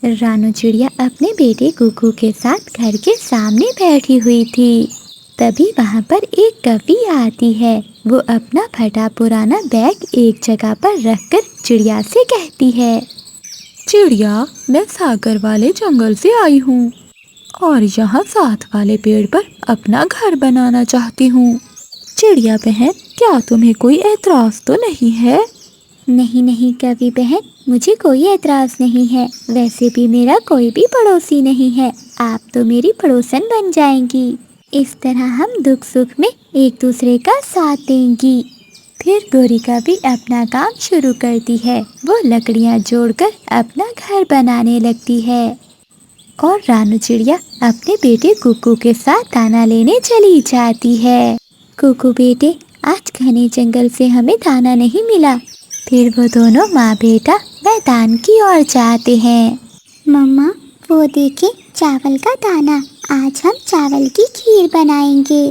रानू चिड़िया अपने बेटे कुकू के साथ घर के सामने बैठी हुई थी। तभी वहाँ पर एक कौवी आती है। वो अपना फटा पुराना बैग एक जगह पर रखकर चिड़िया से कहती है, चिड़िया, मैं सागर वाले जंगल से आई हूँ और यहाँ साथ वाले पेड़ पर अपना घर बनाना चाहती हूँ। चिड़िया बहन, क्या तुम्हें कोई एतराज़ तो नहीं है? नहीं नहीं कौवी बहन, मुझे कोई एतराज़ नहीं है। वैसे भी मेरा कोई भी पड़ोसी नहीं है। आप तो मेरी पड़ोसन बन जाएंगी। इस तरह हम दुख सुख में एक दूसरे का साथ देंगी। फिर गौरी कौवी अपना काम शुरू करती है। वो लकड़ियाँ जोड़कर अपना घर बनाने लगती है और रानू चिड़िया अपने बेटे कुकू के साथ दाना लेने चली जाती है। कुकू बेटे, आज घने जंगल से हमें दाना नहीं मिला। फिर वो दोनों माँ बेटा मैदान की ओर जाते हैं। मम्मा, वो देखे चावल का दाना। आज हम चावल की खीर बनाएंगे।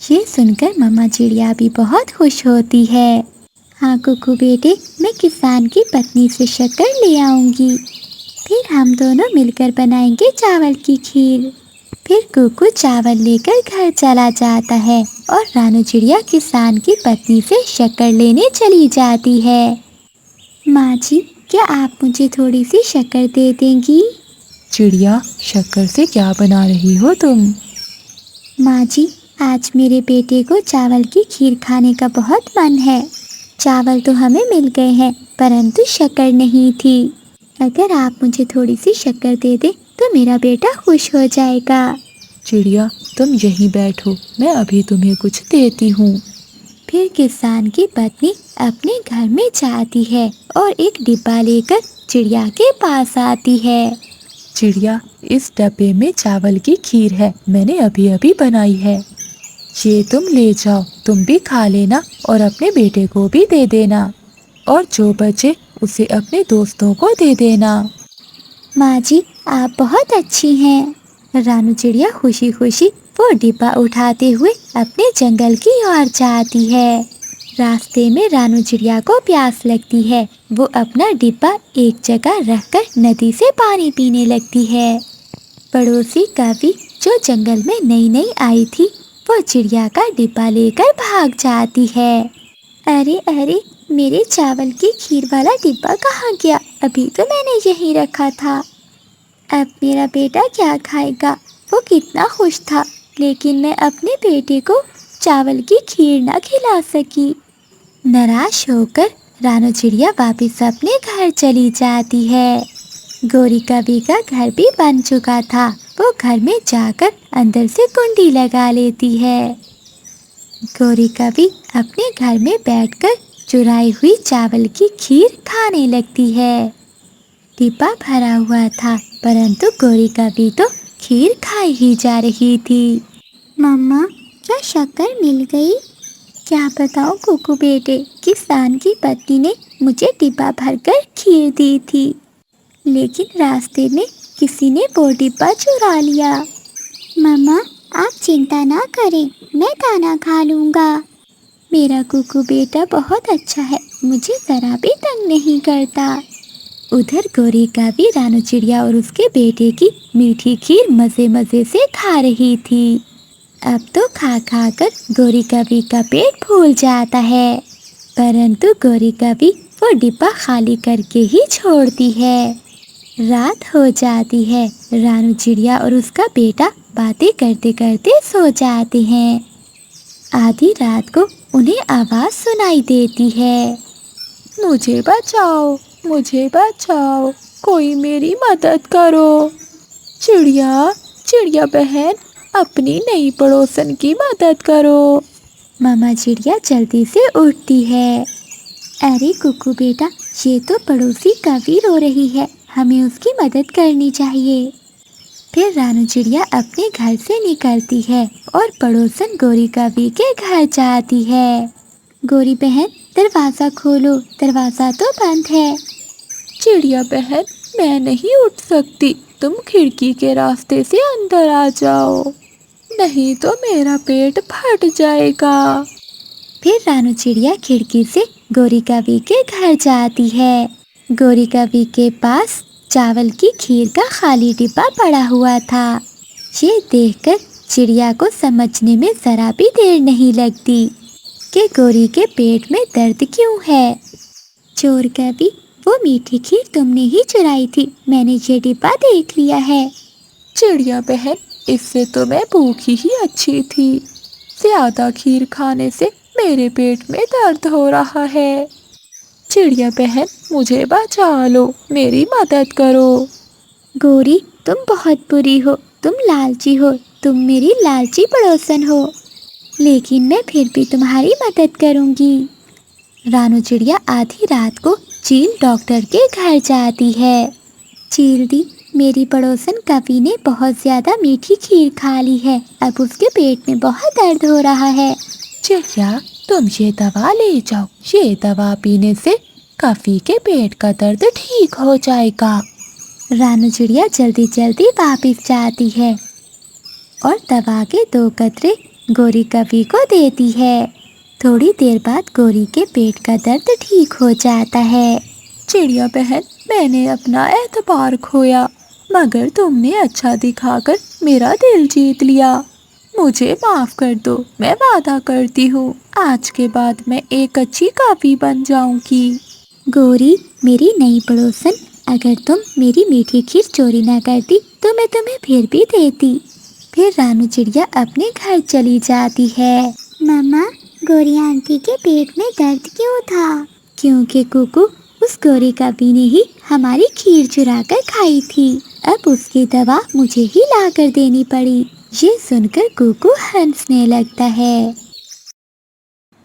ये सुनकर मम्मा चिड़िया भी बहुत खुश होती है। हाँ कुकू बेटे, मैं किसान की पत्नी से शक्कर ले आऊंगी। फिर हम दोनों मिलकर बनाएंगे चावल की खीर। फिर कुकू चावल लेकर घर चला जाता है और रानू चिड़िया किसान की पत्नी से शक्कर लेने चली जाती है। माँ जी, क्या आप मुझे थोड़ी सी शक्कर दे देंगी? चिड़िया, शक्कर से क्या बना रही हो तुम? माँ जी, आज मेरे बेटे को चावल की खीर खाने का बहुत मन है। चावल तो हमें मिल गए हैं, परंतु शक्कर नहीं थी। अगर आप मुझे थोड़ी सी शक्कर दे दें तो मेरा बेटा खुश हो जाएगा। चिड़िया, तुम यहीं बैठो, मैं अभी तुम्हें कुछ देती हूँ। फिर किसान की पत्नी अपने घर में जाती है और एक डिब्बा लेकर चिड़िया के पास आती है। चिड़िया, इस डब्बे में चावल की खीर है, मैंने अभी अभी बनाई है। ये तुम ले जाओ, तुम भी खा लेना और अपने बेटे को भी दे देना, और जो बचे उसे अपने दोस्तों को दे देना। माँ जी, आप बहुत अच्छी हैं। रानू चिड़िया खुशी खुशी वो डिब्बा उठाते हुए अपने जंगल की ओर जाती है। रास्ते में रानू चिड़िया को प्यास लगती है। वो अपना डिब्बा एक जगह रखकर नदी से पानी पीने लगती है। पड़ोसी कौवी जो जंगल में नई नई आई थी, वो चिड़िया का डिब्बा लेकर भाग जाती है। अरे अरे, मेरे चावल की खीर वाला डिब्बा कहाँ गया? अभी तो मैंने यहीं रखा था। अब मेरा बेटा क्या खाएगा? वो कितना खुश था, लेकिन मैं अपने बेटे को चावल की खीर ना खिला सकी। निराश होकर रानू चिड़िया वापस अपने घर चली जाती है। गौरी कौवी का घर भी बन चुका था। वो घर में जाकर अंदर से कुंडी लगा लेती है। गौरी कौवी अपने घर में बैठकर चुराई हुई चावल की खीर खाने लगती है। डिब्बा भरा हुआ था, परंतु गौरी कौवी तो खीर खाई ही जा रही थी। मम्मा, क्या शक्कर मिल गई? क्या बताऊं कुकू बेटे, किसान की पत्नी ने मुझे डिब्बा भरकर खीर दी थी, लेकिन रास्ते में किसी ने वो डिब्बा चुरा लिया। मम्मा, आप चिंता ना करें, मैं दाना खा लूँगा। मेरा कुकू बेटा बहुत अच्छा है, मुझे ज़रा भी तंग नहीं करता। उधर गौरी कौवी रानू चिड़िया और उसके बेटे की मीठी खीर मज़े मज़े से खा रही थी। अब तो खा खा कर गौरी कौवी का पेट फूल जाता है, परंतु गौरी कौवी वो डिब्बा खाली करके ही छोड़ती है। रात हो जाती है। रानू चिड़िया और उसका बेटा बातें करते करते सो जाते हैं। आधी रात को उन्हें आवाज़ सुनाई देती है। मुझे बचाओ, मुझे बचाओ, कोई मेरी मदद करो। चिड़िया, चिड़िया बहन, अपनी नई पड़ोसन की मदद करो। मामा चिड़िया जल्दी से उठती है। अरे कुकू बेटा, ये तो पड़ोसी कौवी रो रही है, हमें उसकी मदद करनी चाहिए। फिर रानू चिड़िया अपने घर से निकलती है और पड़ोसन गौरी कौवी के घर जाती है। गौरी बहन, दरवाज़ा खोलो, दरवाज़ा तो बंद है। चिड़िया बहन, मैं नहीं उठ सकती, तुम खिड़की के रास्ते से अंदर आ जाओ, नहीं तो मेरा पेट फट जाएगा। फिर रानू चिड़िया खिड़की से गौरी कौवी के घर जाती है। गौरी कौवी के पास चावल की खीर का खाली डिब्बा पड़ा हुआ था। ये देखकर चिड़िया को समझने में जरा भी देर नहीं लगती कि गोरी के पेट में दर्द क्यों है। चोर कवि, वो मीठी खीर तुमने ही चुराई थी, मैंने ये डिब्बा देख लिया है। चिड़िया बहन, इससे तो मैं भूखी ही अच्छी थी। ज्यादा खीर खाने से मेरे पेट में दर्द हो रहा है। चिड़िया बहन, मुझे बचा लो, मेरी मदद करो। गोरी, तुम बहुत बुरी हो, तुम लालची हो, तुम मेरी लालची पड़ोसन हो, लेकिन मैं फिर भी तुम्हारी मदद करूंगी। रानू चिड़िया आधी रात को चील डॉक्टर के घर जाती है। चील दी, मेरी पड़ोसन कवि ने बहुत ज्यादा मीठी खीर खा ली है, अब उसके पेट में बहुत दर्द हो रहा है। चिड़िया, तुम ये दवा ले जाओ, ये दवा पीने से कवि के पेट का दर्द ठीक हो जाएगा। रानू चिड़िया जल्दी जल्दी वापस जाती है और दवा के 2 कतरे गोरी कवि को देती है। थोड़ी देर बाद गोरी के पेट का दर्द ठीक हो जाता है। चिड़िया बहन, मैंने अपना एतबार खोया, मगर तुमने अच्छा दिखाकर मेरा दिल जीत लिया। मुझे माफ कर दो, मैं वादा करती हूँ आज के बाद मैं एक अच्छी कवि बन जाऊंगी। गोरी, मेरी नई पड़ोसन, अगर तुम मेरी मीठी खीर चोरी ना करती तो मैं तुम्हें फिर भी देती। फिर रानू चिड़िया अपने घर चली जाती है। मामा, गोरी आंटी के पेट में दर्द क्यों था? क्योंकि कुकू, उस गोरी कवि ने ही हमारी खीर चुरा कर खाई थी, अब उसकी दवा मुझे ही ला कर देनी पड़ी। ये सुनकर कुकू हंसने लगता है।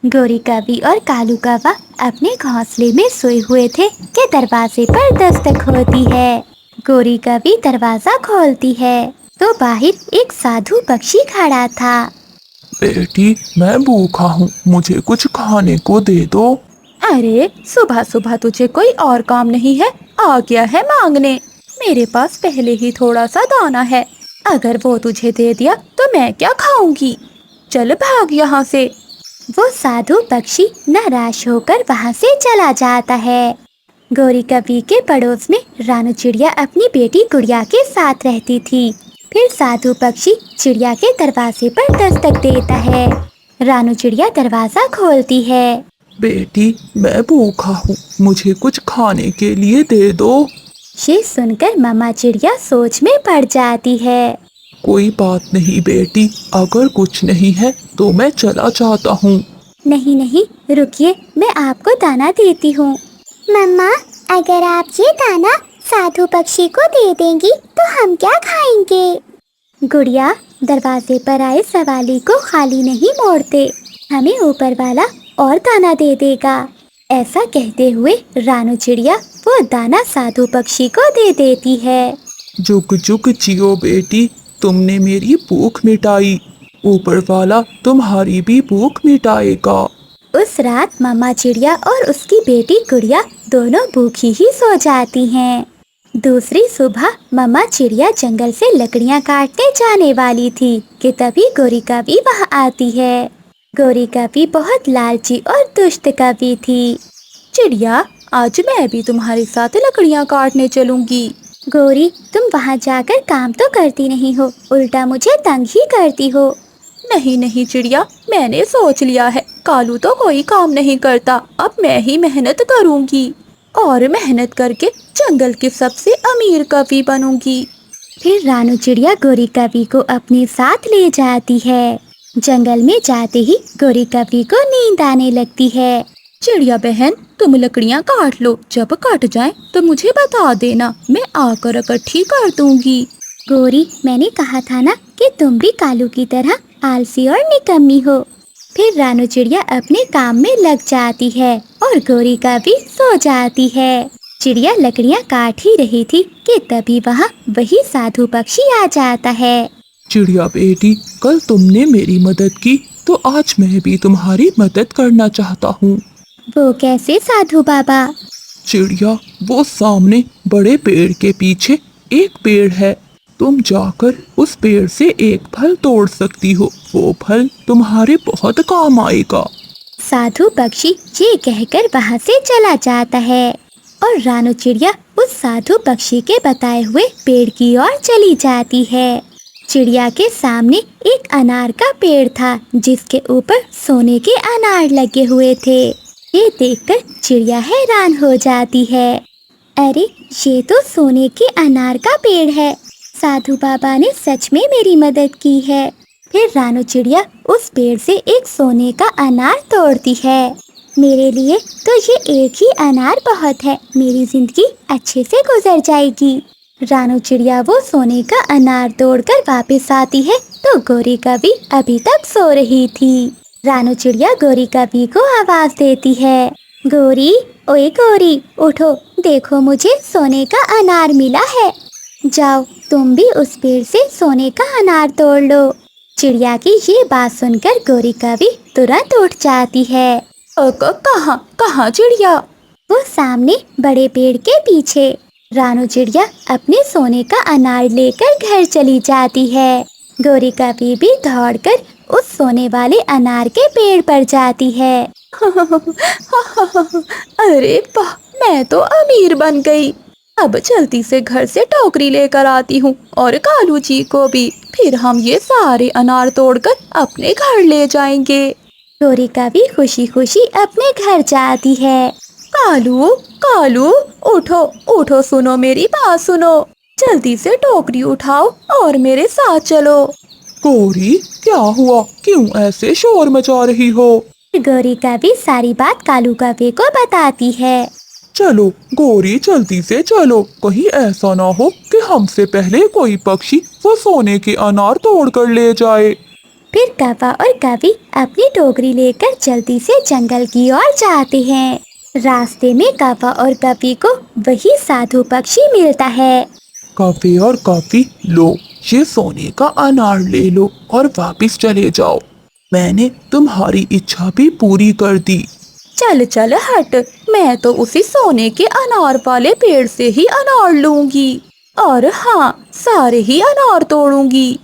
गोरी कवि और कालू कौवा अपने घोंसले में सोए हुए थे कि दरवाजे पर दस्तक होती है। गोरी कवि दरवाजा खोलती है तो बाहर एक साधु पक्षी खड़ा था। बेटी, मैं भूखा हूँ, मुझे कुछ खाने को दे दो। अरे, सुबह सुबह तुझे कोई और काम नहीं है, आ गया है मांगने। मेरे पास पहले ही थोड़ा सा दाना है, अगर वो तुझे दे दिया तो मैं क्या खाऊंगी। चल भाग यहाँ से। वो साधु पक्षी निराश होकर वहाँ से चला जाता है। गोरी कवि के पड़ोस में रानू चिड़िया अपनी बेटी गुड़िया के साथ रहती थी। फिर साधु पक्षी चिड़िया के दरवाजे पर दस्तक देता है। रानू चिड़िया दरवाजा खोलती है। बेटी, मैं भूखा हूँ, मुझे कुछ खाने के लिए दे दो। ये सुनकर मामा चिड़िया सोच में पड़ जाती है। कोई बात नहीं बेटी, अगर कुछ नहीं है तो मैं चला जाता हूँ। नहीं नहीं, रुकिए, मैं आपको दाना देती हूँ। मम्मा, अगर आप ये दाना साधु पक्षी को दे देंगी तो हम क्या खाएंगे? गुड़िया, दरवाजे पर आए सवाली को खाली नहीं मोड़ते, हमें ऊपर वाला और दाना दे देगा। ऐसा कहते हुए रानू चिड़िया वो दाना साधु पक्षी को दे देती है। जुग जुग जियो बेटी, तुमने मेरी भूख मिटाई, ऊपर वाला तुम्हारी भी भूख मिटाएगा। उस रात मामा चिड़िया और उसकी बेटी गुड़िया दोनों भूखी ही सो जाती हैं। दूसरी सुबह मामा चिड़िया जंगल से लकड़ियाँ काटने जाने वाली थी कि तभी गोरी कवि वहाँ आती है। गोरी कवि बहुत लालची और दुष्ट कवि थी। चिड़िया, आज मैं भी तुम्हारे साथ लकड़ियाँ काटने चलूंगी। गोरी, तुम वहाँ जाकर काम तो करती नहीं हो, उल्टा मुझे तंग ही करती हो। नहीं नहीं चिड़िया, मैंने सोच लिया है, कालू तो कोई काम नहीं करता, अब मैं ही मेहनत करूंगी और मेहनत करके जंगल की सबसे अमीर कवि बनूंगी। फिर रानू चिड़िया गोरी कवि को अपने साथ ले जाती है। जंगल में जाते ही गोरी कवि को नींद आने लगती है। चिड़िया बहन, तुम लकड़ियाँ काट लो, जब कट जाए तो मुझे बता देना, मैं आकर इकट्ठी कर दूंगी। गोरी, मैंने कहा था ना कि तुम भी कालू की तरह आलसी और निकम्मी हो। फिर रानू चिड़िया अपने काम में लग जाती है और गोरी कवि सो जाती है। चिड़िया लकड़ियाँ काट ही रही थी कि तभी वहाँ वही साधु पक्षी आ जाता है। चिड़िया बेटी, कल तुमने मेरी मदद की तो आज मैं भी तुम्हारी मदद करना चाहता हूँ। वो कैसे साधु बाबा? चिड़िया, वो सामने बड़े पेड़ के पीछे एक पेड़ है, तुम जाकर उस पेड़ से एक फल तोड़ सकती हो, वो फल तुम्हारे बहुत काम आएगा। साधु पक्षी ये कहकर वहाँ से चला जाता है और रानू चिड़िया उस साधु पक्षी के बताए हुए पेड़ की ओर चली जाती है। चिड़िया के सामने एक अनार का पेड़ था जिसके ऊपर सोने के अनार लगे हुए थे। ये देखकर चिड़िया हैरान हो जाती है। अरे, ये तो सोने के अनार का पेड़ है। साधु बाबा ने सच में मेरी मदद की है। फिर रानू चिड़िया उस पेड़ से एक सोने का अनार तोड़ती है। मेरे लिए तो ये एक ही अनार बहुत है। मेरी जिंदगी अच्छे से गुजर जाएगी। रानू चिड़िया वो सोने का अनार तोड़कर वापस आती है तो गौरी कवि अभी तक सो रही थी। रानू चिड़िया गौरी कवि को आवाज देती है, गौरी, ओए गौरी, उठो, देखो मुझे सोने का अनार मिला है। जाओ, तुम भी उस पेड़ से सोने का अनार तोड़ लो। चिड़िया की ये बात सुनकर गौरी कवि तुरंत उठ जाती है। कहाँ कहाँ चिड़िया? वो सामने बड़े पेड़ के पीछे। रानू चिड़िया अपने सोने का अनार लेकर घर चली जाती है। गौरी कवि भी दौड़कर उस सोने वाले अनार के पेड़ पर जाती है। अरे वाह, मैं तो अमीर बन गई। अब जल्दी से घर से टोकरी लेकर आती हूँ और कालू जी को भी। फिर हम ये सारे अनार तोड़कर अपने घर ले जाएंगे। गौरी कवि खुशी खुशी अपने घर जाती है। कालू, कालू, उठो उठो, सुनो मेरी बात सुनो। जल्दी से टोकरी उठाओ और मेरे साथ चलो। गौरी, क्या हुआ? क्यों ऐसे शोर मचा रही हो? गौरी कवि सारी बात कालू कवि को बताती है। चलो गौरी, जल्दी से चलो, कहीं ऐसा ना हो कि हमसे पहले कोई पक्षी वो सोने के अनार तोड़ कर ले जाए। फिर कौवा और कवि अपनी टोकरी लेकर जल्दी से जंगल की ओर जाते हैं। रास्ते में कौवा और कवि को वही साधु पक्षी मिलता है। कौवे और कवि, लो, ये सोने का अनार ले लो और वापस चले जाओ। मैंने तुम्हारी इच्छा भी पूरी कर दी। चल चल हट, मैं तो उसी सोने के अनार वाले पेड़ से ही अनार लूंगी और हाँ, सारे ही अनार तोड़ूंगी।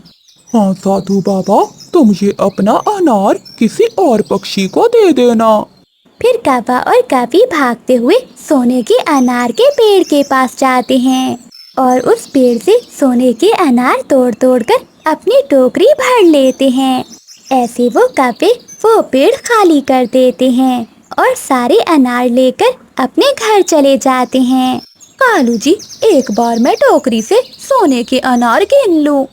हाँ साधु बाबा, तुम ये अपना अनार किसी और पक्षी को दे देना। फिर कौवा और कवि भागते हुए सोने के अनार के पेड़ के पास जाते हैं और उस पेड़ से सोने के अनार तोड़ तोड़ कर अपनी टोकरी भर लेते हैं। ऐसे वो कौवे वो पेड़ खाली कर देते हैं और सारे अनार लेकर अपने घर चले जाते हैं। कालू जी, एक बार मैं टोकरी से सोने के अनार गिन लूं।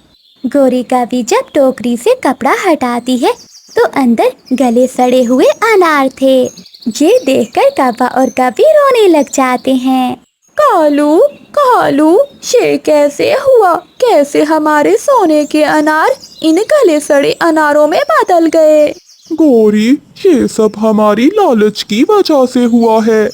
गौरी कवि जब टोकरी से कपड़ा हटाती है तो अंदर गले सड़े हुए अनार थे। ये देखकर कौवा और कवि रोने लग जाते हैं। कालू, कालू, ये कैसे हुआ? कैसे हमारे सोने के अनार इन गले सड़े अनारों में बदल गए? गौरी, ये सब हमारी लालच की वजह से हुआ है।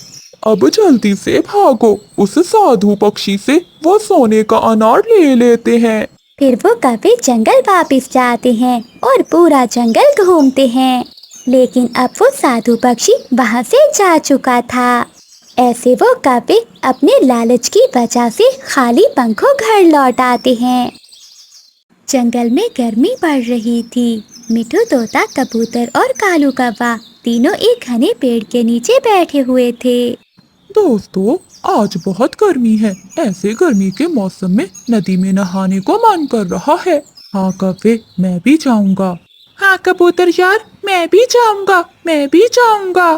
अब जल्दी से भागो, उस साधु पक्षी से वो सोने का अनार ले लेते हैं। फिर वो कवि जंगल वापस जाते हैं और पूरा जंगल घूमते हैं, लेकिन अब वो साधु पक्षी वहाँ से जा चुका था। ऐसे वो कवि अपने लालच की वजह से खाली पंखों घर लौट आते हैं। जंगल में गर्मी बढ़ रही थी। मिठू तोता, कबूतर और कालू कौवा तीनों एक घने पेड़ के नीचे बैठे हुए थे। दोस्तों, आज बहुत गर्मी है। ऐसे गर्मी के मौसम में नदी में नहाने को मन कर रहा है। हाँ कौवे, मैं भी जाऊंगा। हाँ कबूतर यार, मैं भी जाऊंगा, मैं भी जाऊंगा।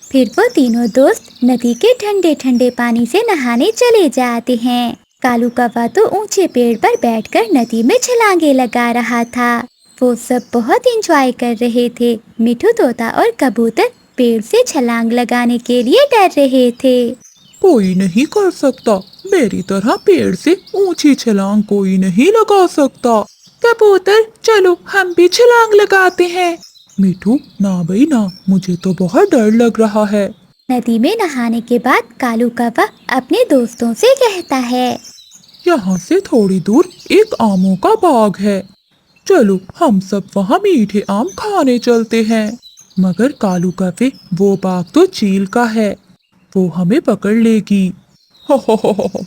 फिर वो तीनों दोस्त नदी के ठंडे ठंडे पानी से नहाने चले जाते हैं। कालू कौवा तो ऊंचे पेड़ पर बैठकर नदी में छलांगे लगा रहा था। वो सब बहुत एंजॉय कर रहे थे। मिठू तोता और कबूतर पेड़ से छलांग लगाने के लिए डर रहे थे। कोई नहीं कर सकता, मेरी तरह पेड़ से ऊंची छलांग कोई नहीं लगा सकता। कबूतर, चलो हम भी छलांग लगाते हैं। मिठू, ना भाई ना, मुझे तो बहुत डर लग रहा है। नदी में नहाने के बाद कालू कौवा अपने दोस्तों से कहता है, यहाँ से थोड़ी दूर एक आमों का बाग है, चलो हम सब वहाँ मीठे आम खाने चलते हैं। मगर कालू कौवे, वो बाग तो चील का है, वो हमें पकड़ लेगी। हो,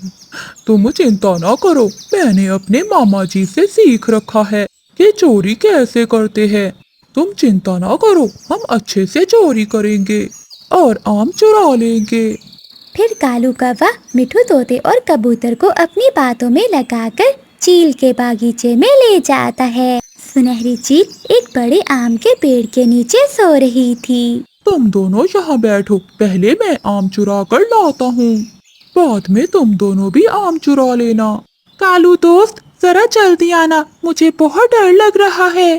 तुम चिंता ना करो, मैंने अपने मामा जी से सीख रखा है कि चोरी कैसे करते हैं। तुम चिंता ना करो, हम अच्छे से चोरी करेंगे और आम चुरा लेंगे। फिर कालू कौवा मिठू तोते और कबूतर को अपनी बातों में लगाकर चील के बागीचे में ले जाता है। सुनहरी चील एक बड़े आम के पेड़ के नीचे सो रही थी। तुम दोनों यहाँ बैठो, पहले मैं आम चुरा कर लाता हूँ, बाद में तुम दोनों भी आम चुरा लेना। कालू दोस्त, जरा जल्दी आना, मुझे बहुत डर लग रहा है।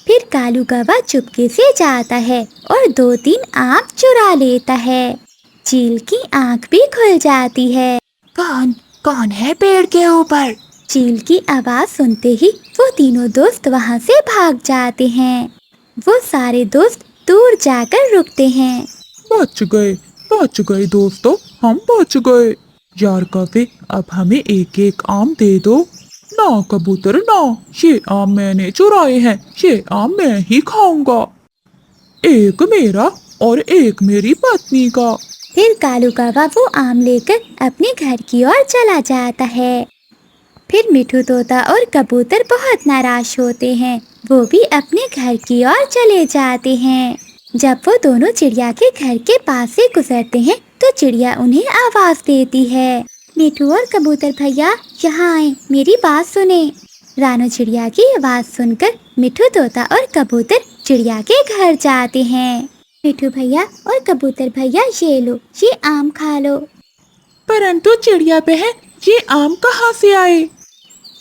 फिर कालू कौवा चुपके से जाता है और 2-3 आम चुरा लेता है। चील की आंख भी खुल जाती है। कौन कौन है पेड़ के ऊपर? चील की आवाज सुनते ही वो तीनों दोस्त वहाँ से भाग जाते हैं। वो सारे दोस्त दूर जाकर रुकते हैं। बच गए दोस्तों, हम बच गए। यार कौवे, अब हमें एक एक आम दे दो। ना कबूतर ना, ये आम मैंने चुराए हैं, ये आम मैं ही खाऊंगा। एक मेरा और एक मेरी पत्नी का। फिर कालू कौवा वो आम लेकर अपने घर की ओर चला जाता है। फिर मिठू तोता और कबूतर बहुत नाराज होते हैं। वो भी अपने घर की ओर चले जाते हैं। जब वो दोनों चिड़िया के घर के पास से गुजरते हैं तो चिड़िया उन्हें आवाज देती है। मिठू और कबूतर भैया, यहाँ आए, मेरी बात सुने। रानू चिड़िया की आवाज सुनकर मिठू तोता और कबूतर चिड़िया के घर जाते हैं। मिठू भैया और कबूतर भैया, ये लो, ये आम खा लो। परंतु चिड़िया बहन, ये आम कहाँ से आए?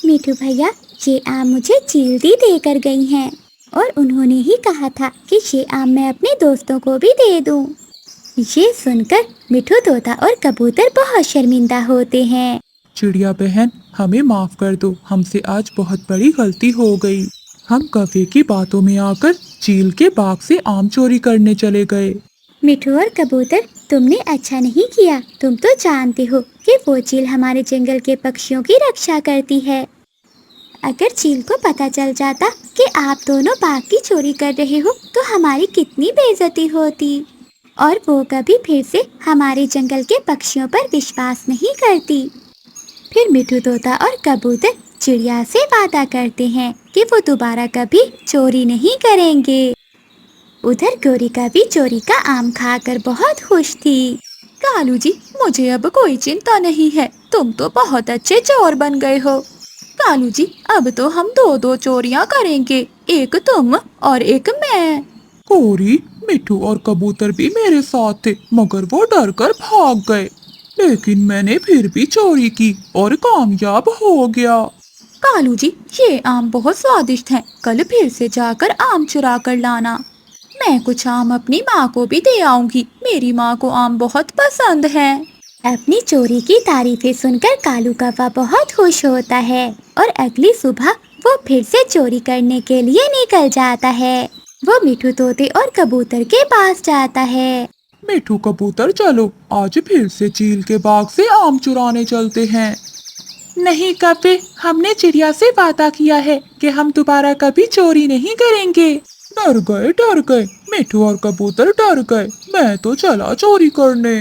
मिठू भैया, ये आम मुझे चील दी देकर गई हैं और उन्होंने ही कहा था कि ये आम मैं अपने दोस्तों को भी दे दूं। ये सुनकर मिठू तोता और कबूतर बहुत शर्मिंदा होते हैं। चिड़िया बहन, हमें माफ कर दो, हमसे आज बहुत बड़ी गलती हो गई। हम कौवे की बातों में आकर चील के बाग से आम चोरी करने चले गए। मिठू और कबूतर, तुमने अच्छा नहीं किया। तुम तो जानते हो कि वो चील हमारे जंगल के पक्षियों की रक्षा करती है। अगर चील को पता चल जाता कि आप दोनों बाग की चोरी कर रहे हो तो हमारी कितनी बेइज्जती होती, और वो कभी फिर से हमारे जंगल के पक्षियों पर विश्वास नहीं करती। फिर मिठू तोता और कबूतर चिड़िया से वादा करते हैं कि वो दोबारा कभी चोरी नहीं करेंगे। उधर गौरिका भी चोरी का आम खाकर बहुत खुश थी। कालू जी, मुझे अब कोई चिंता नहीं है, तुम तो बहुत अच्छे चोर बन गए हो। कालू जी, अब तो हम 2-2 चोरियां करेंगे, एक तुम और एक मैं। गौरी, मिठू और कबूतर भी मेरे साथ थे, मगर वो डर कर भाग गए, लेकिन मैंने फिर भी चोरी की और कामयाब हो गया। कालू जी, ये आम बहुत स्वादिष्ट हैं, कल फिर से जाकर आम चुरा कर लाना। मैं कुछ आम अपनी माँ को भी दे आऊंगी, मेरी माँ को आम बहुत पसंद है। अपनी चोरी की तारीफें सुनकर कालू कौवा बहुत खुश होता है और अगली सुबह वो फिर से चोरी करने के लिए निकल जाता है। वो मिठू तोते और कबूतर के पास जाता है। मिठू कबूतर, चलो आज फिर से चील के बाग से आम चुराने चलते हैं। नहीं कौवे, हमने चिड़िया से वादा किया है कि हम दोबारा कभी चोरी नहीं करेंगे। डर गए, मिठू और कबूतर डर गए। मैं तो चला चोरी करने,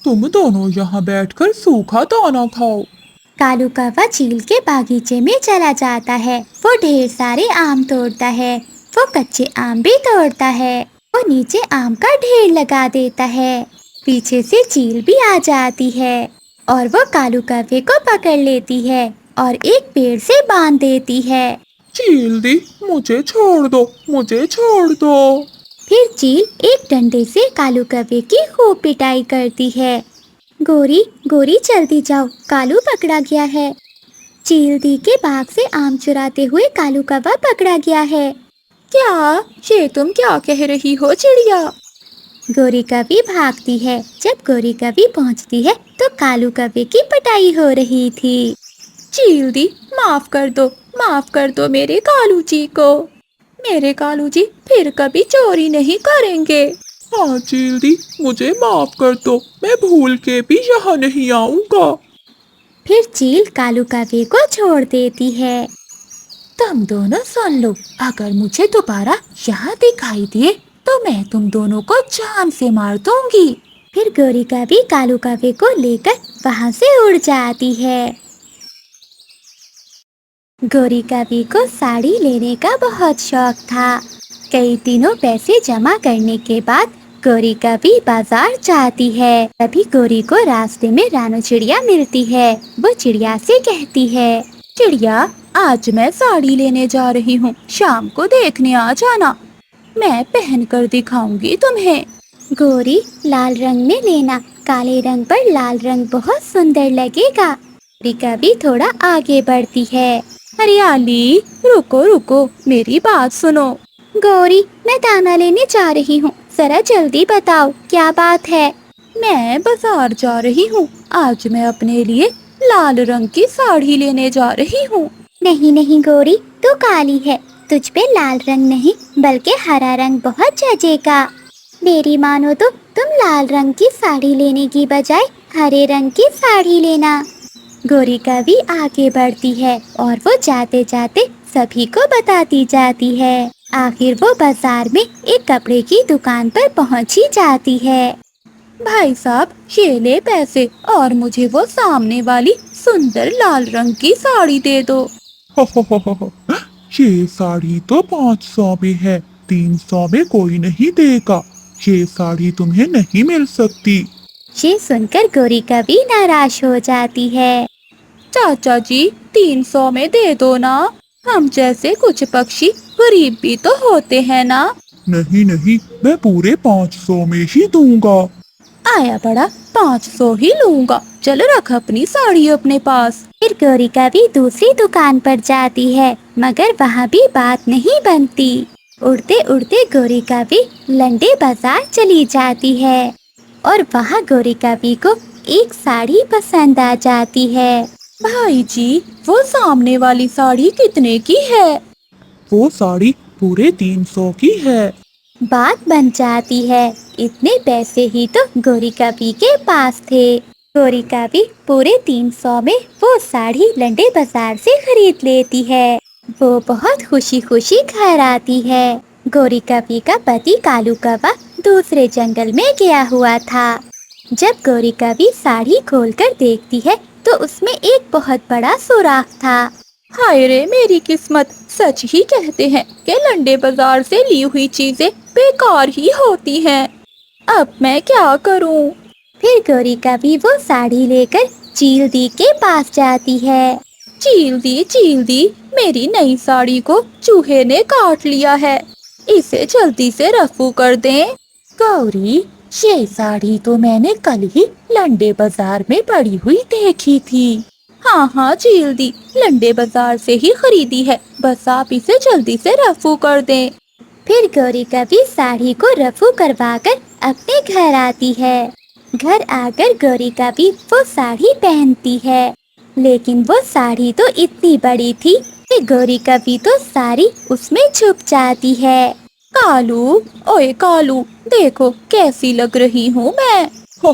तुम दोनों यहाँ बैठकर सूखा दाना खाओ। कालू कौवा चील के बागीचे में चला जाता है। वो ढेर सारे आम तोड़ता है। वो कच्चे आम भी तोड़ता है। वो नीचे आम का ढेर लगा देता है। पीछे से चील भी आ जाती है और वो कालू कौवे को पकड़ लेती है और एक पेड़ से बांध देती है। चील दी, मुझे छोड़ दो। फिर चील एक डंडे से कालू कौवे की खूब पिटाई करती है। गोरी गोरी, जल्दी जाओ, कालू पकड़ा गया है। चील दी के बाग से आम चुराते हुए कालू कौवा पकड़ा गया है। क्या? ये तुम क्या कह रही हो चिड़िया? गोरी कभी भागती है। जब गोरी कभी पहुंचती है तो कालू कौवे की पिटाई हो रही थी। चील दी, माफ कर दो मेरे कालू जी को। मेरे कालू जी फिर कभी चोरी नहीं करेंगे। हाँ चील दी, मुझे माफ कर दो, मैं भूल के भी यहाँ नहीं आऊँगा। फिर चील कालू कौवे को छोड़ देती है। तुम दोनों सुन लो, अगर मुझे दोबारा यहाँ दिखाई दिए तो मैं तुम दोनों को जान से मार दूंगी। फिर गोरी कभी कालू कौवे को लेकर वहाँ से उड़ जाती है। गोरी कभी को साड़ी लेने का बहुत शौक था। कई दिनों पैसे जमा करने के बाद गोरी कभी बाजार जाती है। तभी गोरी को रास्ते में रानू चिड़िया मिलती है। वो चिड़िया से कहती है, चिड़िया, आज मैं साड़ी लेने जा रही हूँ, शाम को देखने आ जाना, मैं पहन कर दिखाऊंगी तुम्हें। गोरी, लाल रंग में लेना, काले रंग पर लाल रंग बहुत सुंदर लगेगा। गोरी कभी थोड़ा आगे बढ़ती है। हरियाली, रुको रुको, मेरी बात सुनो। गोरी, मैं दाना लेने जा रही हूँ, जरा जल्दी बताओ क्या बात है। मैं बाजार जा रही हूँ, आज मैं अपने लिए लाल रंग की साड़ी लेने जा रही हूँ। नहीं नहीं गोरी, तू काली है, तुझ पे लाल रंग नहीं बल्कि हरा रंग बहुत जचेगा। मेरी मानो तो तुम लाल रंग की साड़ी लेने की बजाय हरे रंग की साड़ी लेना। गोरी कभी आगे बढ़ती है और वो जाते जाते सभी को बताती जाती है। आखिर वो बाजार में एक कपड़े की दुकान पर पहुंची जाती है। भाई साहब, ये ले पैसे और मुझे वो सामने वाली सुंदर लाल रंग की साड़ी दे दो। हो, ये साड़ी तो 500 में है, 300 में कोई नहीं देगा। ये साड़ी तुम्हें नहीं मिल सकती। ये सुनकर गोरी कभी नाराज हो जाती है। चाचा जी, 300 में दे दो ना, हम जैसे कुछ पक्षी गरीब भी तो होते हैं ना। नहीं नहीं, मैं पूरे 500 में ही दूंगा। आया बड़ा, 500 ही लूंगा, चल रख अपनी साड़ी अपने पास। फिर गोरी कभी दूसरी दुकान पर जाती है, मगर वहाँ भी बात नहीं बनती। उड़ते उड़ते गोरी कभी लंडे बाजार चली जाती है और वहाँ गोरी कभी को एक साड़ी पसंद आ जाती है। भाई जी, वो सामने वाली साड़ी कितने की है? वो साड़ी पूरे 300 की है। बात बन जाती है। इतने पैसे ही तो गोरी कभी के पास थे। गोरी कभी पूरे 300 में वो साड़ी लंडे बाजार से खरीद लेती है। वो बहुत खुशी खुशी घर आती है। गोरी कभी का पति कालू कौवा दूसरे जंगल में गया हुआ था। जब गोरी कभी साड़ी खोलकर देखती है तो उसमें एक बहुत बड़ा सुराख था। हाय रे मेरी किस्मत, सच ही कहते हैं कि लंडे बाजार से ली हुई चीजें बेकार ही होती हैं। अब मैं क्या करूं? फिर गोरी कभी वो साड़ी लेकर चील दी के पास जाती है। चील दी, मेरी नई साड़ी को चूहे ने काट लिया है, इसे जल्दी से रफू कर दें। गौरी, ये साड़ी तो मैंने कल ही लंडे बाजार में पड़ी हुई देखी थी। हाँ चील दी, लंडे बाजार से ही खरीदी है, बस आप इसे जल्दी से रफू कर दें। फिर गोरी कभी साड़ी को रफू करवाकर अपने घर आती है। घर आकर गोरी कभी वो साड़ी पहनती है, लेकिन वो साड़ी तो इतनी बड़ी थी कि गोरी कभी तो साड़ी उसमें छुप जाती है। कालू, ओए कालू, देखो कैसी लग रही हूँ मैं। हो,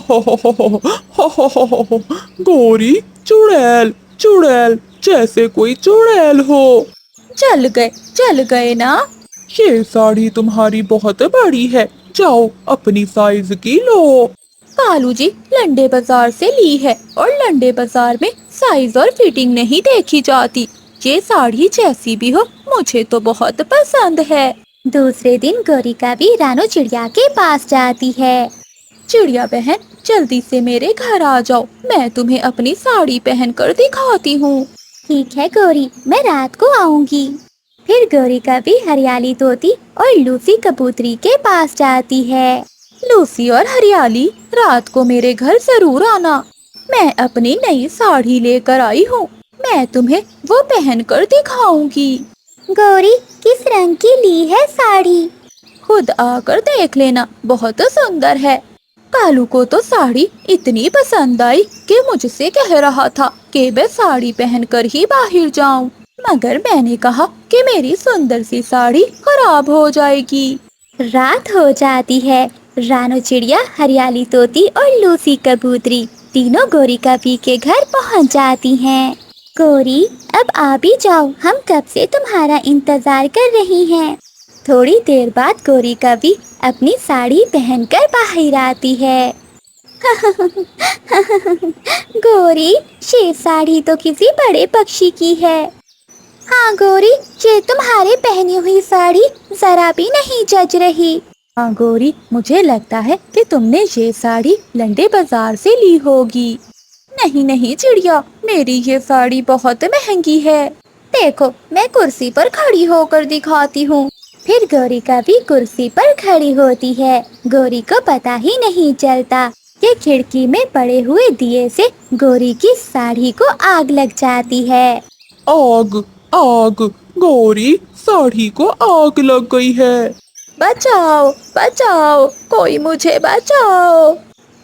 गोरी, चुड़ैल चुड़ैल, जैसे कोई चुड़ैल हो। चल गए ना। ये साड़ी तुम्हारी बहुत बड़ी है, जाओ अपनी साइज की लो। कालू जी, लंडे बाजार से ली है और लंडे बाजार में साइज और फिटिंग नहीं देखी जाती। ये साड़ी जैसी भी हो मुझे तो बहुत पसंद है। दूसरे दिन गोरी कभी रानू चिड़िया के पास जाती है। चिड़िया बहन, जल्दी से मेरे घर आ जाओ, मैं तुम्हें अपनी साड़ी पहनकर दिखाती हूँ। ठीक है गोरी, मैं रात को आऊंगी। फिर गोरी कभी हरियाली तोती और लूसी कबूतरी के पास जाती है। लूसी और हरियाली, रात को मेरे घर जरूर आना, मैं अपनी नई साड़ी लेकर आई हूँ, मैं तुम्हें वो पहनकर दिखाऊंगी। गोरी, किस रंग की ली है साड़ी? खुद आकर देख लेना, बहुत सुंदर है। कालू को तो साड़ी इतनी पसंद आई कि मुझसे कह रहा था कि मैं साड़ी पहनकर ही बाहर जाऊं, मगर मैंने कहा कि मेरी सुंदर सी साड़ी खराब हो जाएगी। रात हो जाती है। रानू चिड़िया, हरियाली तोती और लूसी कबूतरी तीनों गोरी कभी के घर पहुंच जाती हैं। गोरी, अब आ भी जाओ, हम कब से तुम्हारा इंतजार कर रही हैं। थोड़ी देर बाद गोरी कभी अपनी साड़ी पहनकर बाहर आती है। गोरी, ये साड़ी तो किसी बड़े पक्षी की है। हाँ गोरी, ये तुम्हारे पहनी हुई साड़ी जरा भी नहीं जच रही। हाँ गौरी, मुझे लगता है कि तुमने ये साड़ी लंडे बाजार से ली होगी। नहीं नहीं चिड़िया, मेरी ये साड़ी बहुत महंगी है। देखो, मैं कुर्सी पर खड़ी होकर दिखाती हूँ। फिर गौरी का भी कुर्सी पर खड़ी होती है। गौरी को पता ही नहीं चलता कि खिड़की में पड़े हुए दिए से गौरी की साड़ी को आग लग जाती है। आग, आग, गौरी, साड़ी को आग लग गई है। बचाओ बचाओ, कोई मुझे बचाओ।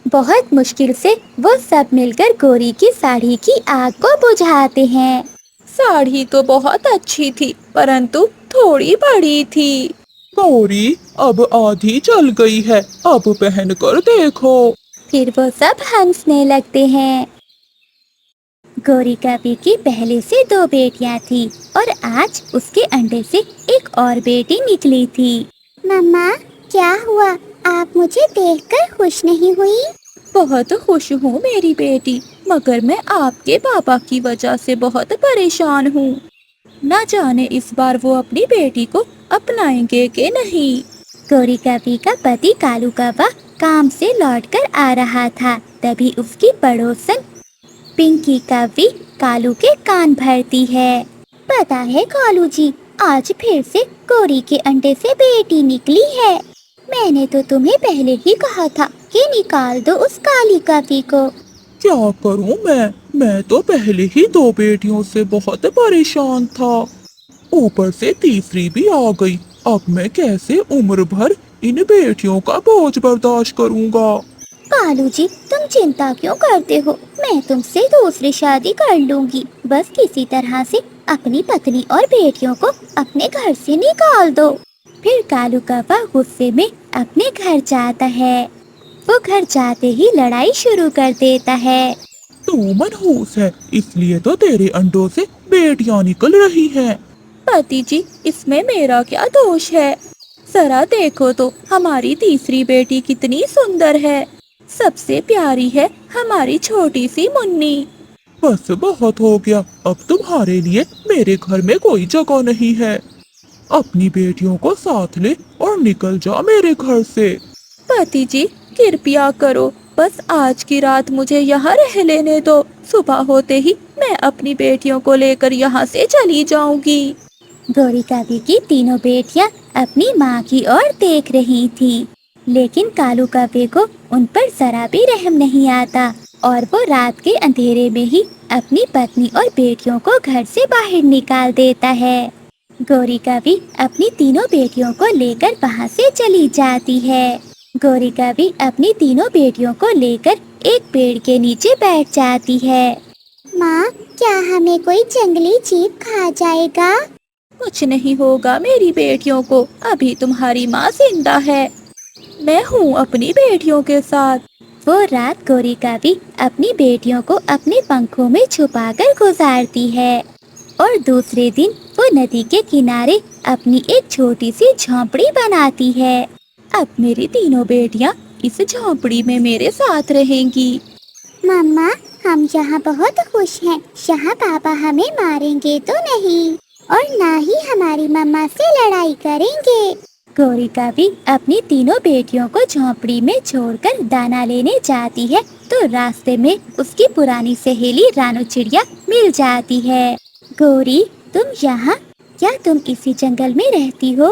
बहुत मुश्किल से वो सब मिलकर गौरी की साड़ी की आग को बुझाते हैं। साड़ी तो बहुत अच्छी थी, परंतु थोड़ी बड़ी थी। गौरी, अब आधी जल गई है, अब पहन कर देखो। फिर वो सब हंसने लगते हैं। गौरी कवि की पहले से 2 बेटियां थी और आज उसके अंडे से एक और बेटी निकली थी। मम्मा, क्या हुआ? आप मुझे देखकर खुश नहीं हुई? बहुत खुश हूँ मेरी बेटी, मगर मैं आपके पापा की वजह से बहुत परेशान हूँ। न जाने इस बार वो अपनी बेटी को अपनाएंगे कि नहीं। गौरी कवि का पति कालू कौवा काम से लौटकर आ रहा था। तभी उसकी पड़ोसन पिंकी कवि कालू के कान भरती है। पता है कालू जी, आज फिर से गौरी के अंडे से बेटी निकली है। मैंने तो तुम्हें पहले ही कहा था कि निकाल दो उस काली कवि को। क्या करूं मैं तो पहले ही 2 बेटियों से बहुत परेशान था, ऊपर से तीसरी भी आ गई। अब मैं कैसे उम्र भर इन बेटियों का बोझ बर्दाश्त करूंगा। कालू जी, तुम चिंता क्यों करते हो? मैं तुमसे दूसरी शादी कर लूंगी। बस किसी तरह से अपनी पत्नी और बेटियों को अपने घर से निकाल दो। फिर कालू कौवा गुस्से में अपने घर जाता है। वो घर जाते ही लड़ाई शुरू कर देता है। तू मनहूस है, इसलिए तो तेरे अंडों से बेटियां निकल रही हैं। पति जी, इसमें मेरा क्या दोष है? जरा देखो तो हमारी तीसरी बेटी कितनी सुंदर है। सबसे प्यारी है हमारी छोटी सी मुन्नी। बस बहुत हो गया, अब तुम्हारे लिए मेरे घर में कोई जगह नहीं है। अपनी बेटियों को साथ ले और निकल जा मेरे घर से। पति जी, कृपया करो, बस आज की रात मुझे यहाँ रह लेने दो। सुबह होते ही मैं अपनी बेटियों को लेकर यहाँ से चली जाऊंगी। गौरी कवि की तीनों बेटियां अपनी माँ की ओर देख रही थी, लेकिन कालू कौवे को उन पर जरा भी रहम नहीं आता और वो रात के अंधेरे में ही अपनी पत्नी और बेटियों को घर से बाहर निकाल देता है। गौरी कवि अपनी तीनों बेटियों को लेकर वहाँ से चली जाती है। गौरी कवि अपनी तीनों बेटियों को लेकर एक पेड़ के नीचे बैठ जाती है। माँ, क्या हमें कोई जंगली जीव खा जाएगा? कुछ नहीं होगा मेरी बेटियों को, अभी तुम्हारी माँ जिंदा है। मैं हूँ अपनी बेटियों के साथ। वो रात गौरी कवि अपनी बेटियों को अपने पंखों में छुपाकर गुजारती है और दूसरे दिन वो नदी के किनारे अपनी एक छोटी सी झोंपड़ी बनाती है। अब मेरी तीनों बेटियाँ इस झोंपड़ी में मेरे साथ रहेंगी। मम्मा, हम यहाँ बहुत खुश हैं। यहाँ पापा हमें मारेंगे तो नहीं और ना ही हमारी मम्मा से लड़ाई करेंगे। गौरी कवि अपनी तीनों बेटियों को झोंपड़ी में छोड़कर दाना लेने जाती है तो रास्ते में उसकी पुरानी सहेली रानू चिड़िया मिल जाती है। गौरी, तुम यहाँ? क्या तुम इसी जंगल में रहती हो?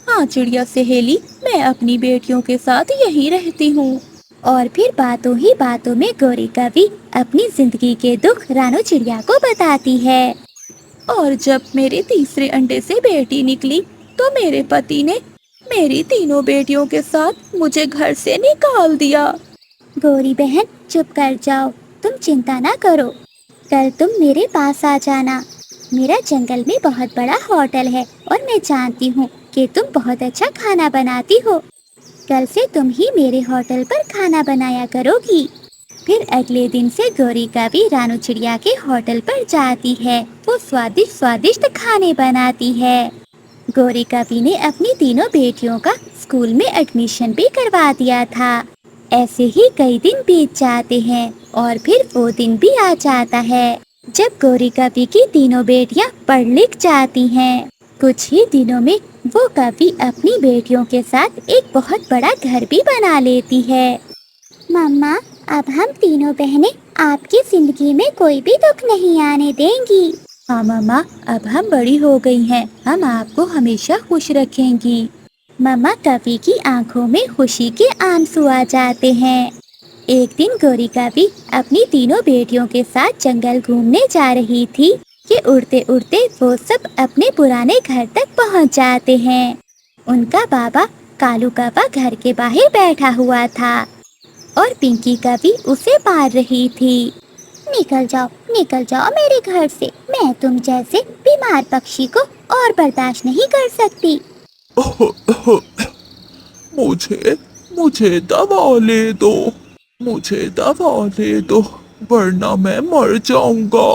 हाँ चिड़िया सहेली, मैं अपनी बेटियों के साथ यहीं रहती हूँ। और फिर बातों ही बातों में गौरी कवि अपनी जिंदगी के दुख रानू चिड़िया को बताती है। और जब मेरे तीसरे अंडे से बेटी निकली तो मेरे पति ने मेरी तीनों बेटियों के साथ मुझे घर से निकाल दिया। गौरी बहन, चुप कर जाओ, तुम चिंता ना करो। कल तुम मेरे पास आ जाना। मेरा जंगल में बहुत बड़ा होटल है और मैं जानती हूँ कि तुम बहुत अच्छा खाना बनाती हो। कल से तुम ही मेरे होटल पर खाना बनाया करोगी। फिर अगले दिन से गौरी कवि रानू चिड़िया के होटल पर जाती है। वो स्वादिष्ट स्वादिष्ट खाने बनाती है। गौरी कवि ने अपनी तीनों बेटियों का स्कूल में एडमिशन भी करवा दिया था। ऐसे ही कई दिन बीत जाते हैं और फिर वो दिन भी आ जाता है जब गौरी कवि की तीनों बेटियां पढ़ लिख जाती हैं। कुछ ही दिनों में वो कभी अपनी बेटियों के साथ एक बहुत बड़ा घर भी बना लेती है। मम्मा, अब हम तीनों बहनें आपकी जिंदगी में कोई भी दुख नहीं आने देंगी। हाँ मम्मा, अब हम बड़ी हो गई हैं, हम आपको हमेशा खुश रखेंगी। मम्मा कवि की आंखों में खुशी के आंसू आ जाते हैं। एक दिन गौरी कवि अपनी तीनों बेटियों के साथ जंगल घूमने जा रही थी कि उड़ते उड़ते वो सब अपने पुराने घर तक पहुंच जाते हैं। उनका बाबा कालू कौवा घर के बाहर बैठा हुआ था और पिंकी कवि उसे मार रही थी। निकल जाओ मेरे घर से, मैं तुम जैसे बीमार पक्षी को और बर्दाश्त नहीं कर सकती। मुझे मुझे दवा ले दो, मुझे दवा ले दो, वरना मैं मर जाऊंगा।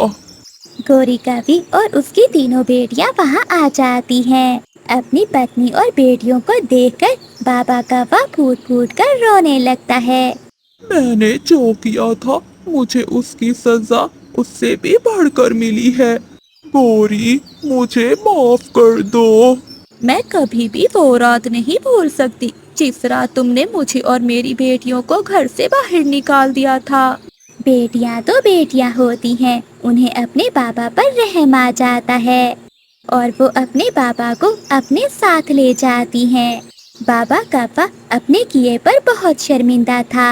गौरी कवि और उसकी तीनों बेटियां वहां आ जाती हैं। अपनी पत्नी और बेटियों को देखकर बाबा कौवा फूट फूट कर रोने लगता है। मैंने जो किया था मुझे उसकी सजा उससे भी बढ़कर मिली है। गौरी, मुझे माफ कर दो। मैं कभी भी वो रात नहीं भूल सकती जिस रात तुमने मुझे और मेरी बेटियों को घर से बाहर निकाल दिया था। बेटियां तो बेटियां होती हैं, उन्हें अपने बाबा पर रहम आ जाता है और वो अपने बाबा को अपने साथ ले जाती हैं। बाबा कौवा अपने किए पर बहुत शर्मिंदा था।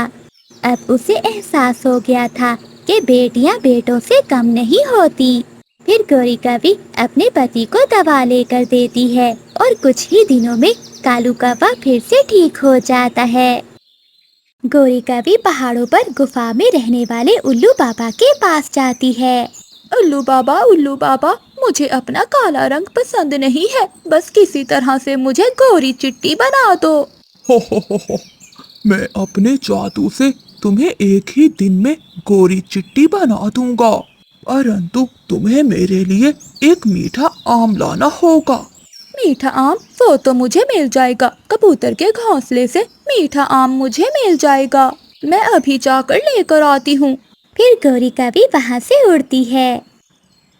अब उसे एहसास हो गया था कि बेटियां बेटों से कम नहीं होती। फिर गौरी कवि अपने पति को दवा लेकर देती है और कुछ ही दिनों में कालू कौवा फिर से ठीक हो जाता है। गौरी कवि पहाड़ों पर गुफा में रहने वाले उल्लू बाबा के पास जाती है। उल्लू बाबा, मुझे अपना काला रंग पसंद नहीं है, बस किसी तरह से मुझे गोरी चिट्टी बना दो। हो, मैं अपने जादू से तुम्हें एक ही दिन में गोरी चिट्टी बना दूंगा, परंतु तुम्हें मेरे लिए एक मीठा आम लाना होगा। मीठा आम? वो तो मुझे मिल जाएगा, कबूतर के घोंसले से मीठा आम मुझे मिल जाएगा। मैं अभी जाकर लेकर आती हूँ। फिर गौरी कवि वहाँ से उड़ती है।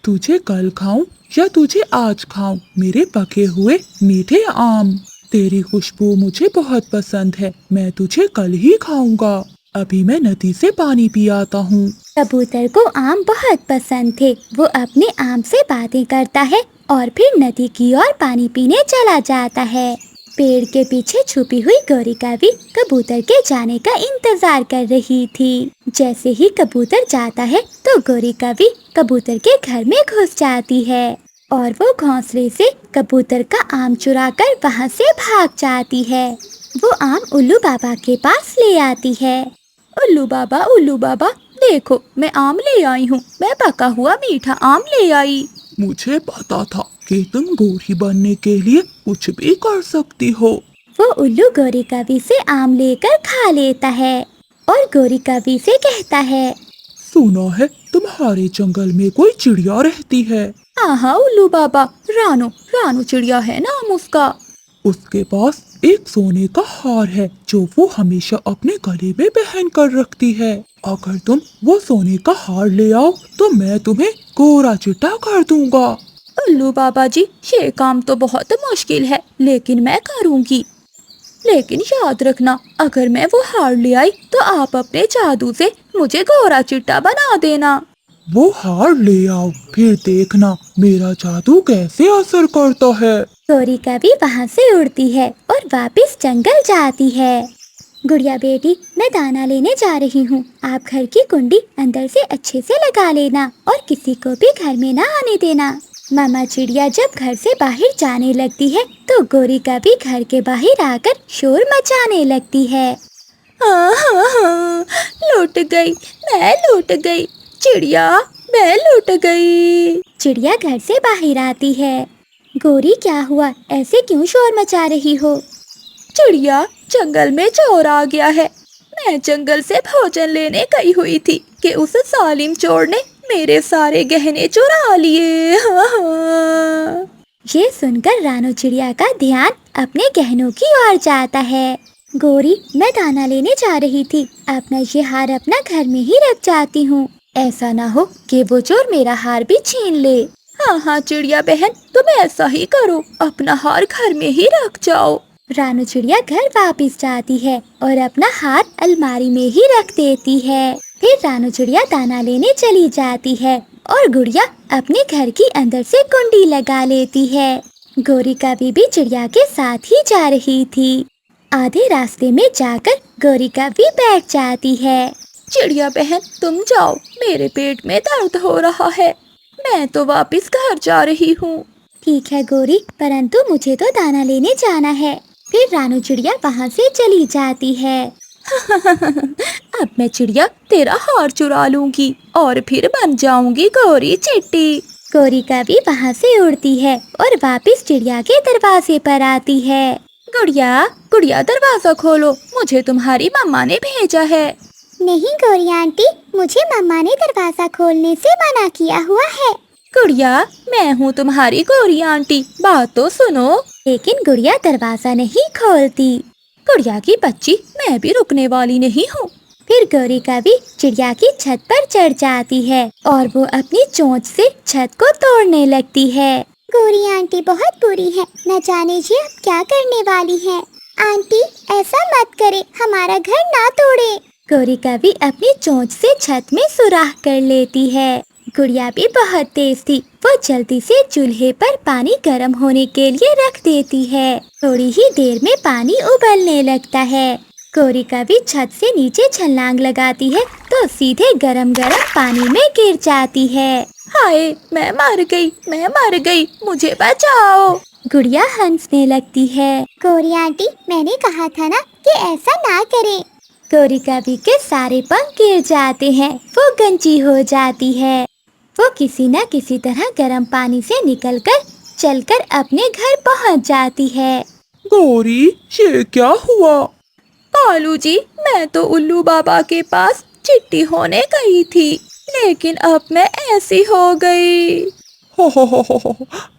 तुझे कल खाऊं या तुझे आज खाऊं मेरे पके हुए मीठे आम? तेरी खुशबू मुझे बहुत पसंद है, मैं तुझे कल ही खाऊंगा। अभी मैं नदी से पानी पी आता हूँ। कबूतर को आम बहुत पसंद थे। वो अपने आम से बातें करता है और फिर नदी की ओर पानी पीने चला जाता है। पेड़ के पीछे छुपी हुई गौरी कवि कबूतर के जाने का इंतजार कर रही थी। जैसे ही कबूतर जाता है तो गौरी कवि कबूतर के घर में घुस जाती है और वो घोंसले से कबूतर का आम चुराकर वहाँ से भाग जाती है। वो आम उल्लू बाबा के पास ले आती है। उल्लू बाबा, देखो मैं आम ले आई हूँ, मैं पका हुआ मीठा आम ले आई। मुझे पता था कि तुम गोरी बनने के लिए कुछ भी कर सकती हो। वो उल्लू गौरी कवि से आम लेकर खा लेता है और गौरी कवि से कहता है, सुना है तुम्हारे जंगल में कोई चिड़िया रहती है। हाँ उल्लू बाबा, रानू चिड़िया है नाम उसका। उसके पास एक सोने का हार है जो वो हमेशा अपने गले में पहन कर रखती है। अगर तुम वो सोने का हार ले आओ तो मैं तुम्हें गोरा चिट्टा कर दूंगा। उल्लू बाबा जी, ये काम तो बहुत मुश्किल है, लेकिन मैं करूंगी। लेकिन याद रखना, अगर मैं वो हार ले आई तो आप अपने जादू से मुझे गोरा चिट्टा बना देना। वो हार ले आओ, फिर देखना मेरा जादू कैसे असर करता है। गौरी कवि वहाँ से उड़ती है और वापस जंगल जाती है। गुड़िया बेटी, मैं दाना लेने जा रही हूँ। आप घर की कुंडी अंदर से अच्छे से लगा लेना और किसी को भी घर में ना आने देना। मामा चिड़िया जब घर से बाहर जाने लगती है तो गौरी कवि घर के बाहर आकर शोर मचाने लगती है। हाँ, लूट गई, मैं लूट गई, चिड़िया मैं लूट गई। चिड़िया घर से बाहर आती है। गौरी, क्या हुआ? ऐसे क्यों शोर मचा रही हो? चिड़िया, जंगल में चोर आ गया है। मैं जंगल से भोजन लेने गई हुई थी कि उस जालिम चोर ने मेरे सारे गहने चुरा लिए। हाँ। ये सुनकर रानू चिड़िया का ध्यान अपने गहनों की ओर जाता है। गौरी, मैं दाना लेने जा रही थी, अपना ये हार अपना घर में ही रख जाती हूँ। ऐसा ना हो कि वो चोर मेरा हार भी छीन ले। हाँ हाँ चिड़िया बहन, तुम ऐसा ही करो, अपना हार घर में ही रख जाओ। रानू चिड़िया घर वापस जाती है और अपना हार अलमारी में ही रख देती है। फिर रानू चिड़िया दाना लेने चली जाती है और गुड़िया अपने घर की अंदर से कुंडी लगा लेती है। गोरी कभी भी चिड़िया के साथ ही जा रही थी। आधे रास्ते में जाकर गोरी कभी बैठ जाती है। चिड़िया बहन तुम जाओ, मेरे पेट में दर्द हो रहा है, मैं तो वापस घर जा रही हूँ। ठीक है गोरी, परंतु मुझे तो दाना लेने जाना है। फिर रानू चिड़िया वहाँ से चली जाती है। अब मैं चिड़िया तेरा हार चुरा लूंगी और फिर बन जाऊंगी गोरी चिट्टी। गोरी कभी वहाँ से उड़ती है और वापस चिड़िया के दरवाजे पर आती है। गुड़िया गुड़िया दरवाजा खोलो, मुझे तुम्हारी मम्मा ने भेजा है। नहीं गोरी आंटी, मुझे मम्मा ने दरवाजा खोलने से मना किया हुआ है। गुड़िया मैं हूँ तुम्हारी गोरी आंटी, बात तो सुनो। लेकिन गुड़िया दरवाजा नहीं खोलती। गुड़िया की बच्ची, मैं भी रुकने वाली नहीं हूँ। फिर गौरी कभी चिड़िया की छत पर चढ़ जाती है और वो अपनी चोंच से छत को तोड़ने लगती है। गौरी आंटी बहुत बुरी है, न जाने जी अब क्या करने वाली है। आंटी ऐसा मत करे, हमारा घर ना तोड़े। गौरी कभी अपनी चोंच से छत में सुराख कर लेती है। गुड़िया भी बहुत तेज थी, वो जल्दी से चूल्हे पर पानी गर्म होने के लिए रख देती है। थोड़ी ही देर में पानी उबलने लगता है। गौरी कभी छत से नीचे छलांग लगाती है तो सीधे गरम गरम पानी में गिर जाती है। हाय मैं मर गई, मुझे बचाओ। गुड़िया हंसने लगती है। गौरी आंटी मैंने कहा था ना कि ऐसा ना करें। गौरी कभी के सारे पंख गिर जाते हैं, वो गंजी हो जाती है। वो किसी न किसी तरह गर्म पानी से निकलकर चलकर अपने घर पहुंच जाती है। गौरी, ये क्या हुआ? कालू जी, मैं तो उल्लू बाबा के पास चिट्ठी होने गई थी, लेकिन अब मैं ऐसी हो गई। हो,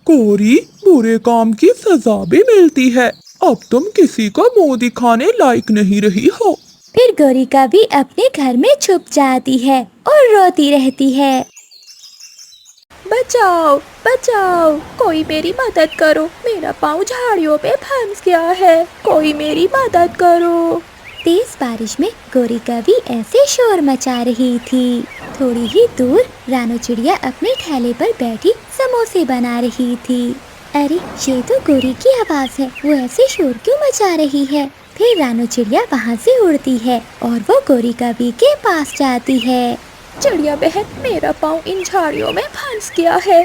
गौरी, बुरे काम की सजा भी मिलती है। अब तुम किसी को मुंह दिखाने लायक नहीं रही हो। फिर गौरी कभी अपने घर में छुप जाती है और रोती रहती है। बचाओ बचाओ, कोई मेरी मदद करो, मेरा पाँव झाड़ियों पे फंस गया है, कोई मेरी मदद करो। तेज बारिश में गौरी कभी ऐसे शोर मचा रही थी। थोड़ी ही दूर रानू चिड़िया अपने ठेले पर बैठी समोसे बना रही थी। अरे ये तो गौरी की आवाज़ है, वो ऐसे शोर क्यों मचा रही है? फिर रानू चिड़िया वहाँ से उड़ती है और वो गौरी कभी के पास जाती है। चिड़िया बहन, मेरा पाँव इन झाड़ियों में फंस गया है।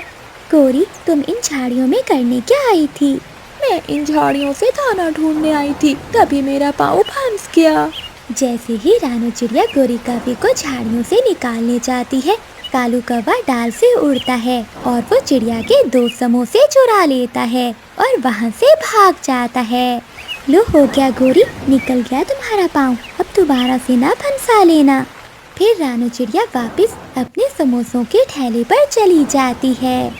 गौरी, तुम इन झाड़ियों में करने क्या आई थी? मैं इन झाड़ियों से दाना ढूंढने आई थी, तभी मेरा पाँव फंस गया। जैसे ही रानू चिड़िया गौरी कभी को झाड़ियों से निकालने जाती है, कालू कौवा डाल से उड़ता है और वो चिड़िया के 2 समोसे चुरा लेता है और वहाँ से भाग जाता है। लो हो गया गौरी, निकल गया तुम्हारा पाँव, अब दोबारा से ना फंसा लेना। फिर रानू चिड़िया वापस अपने समोसों के ठेले पर चली जाती है।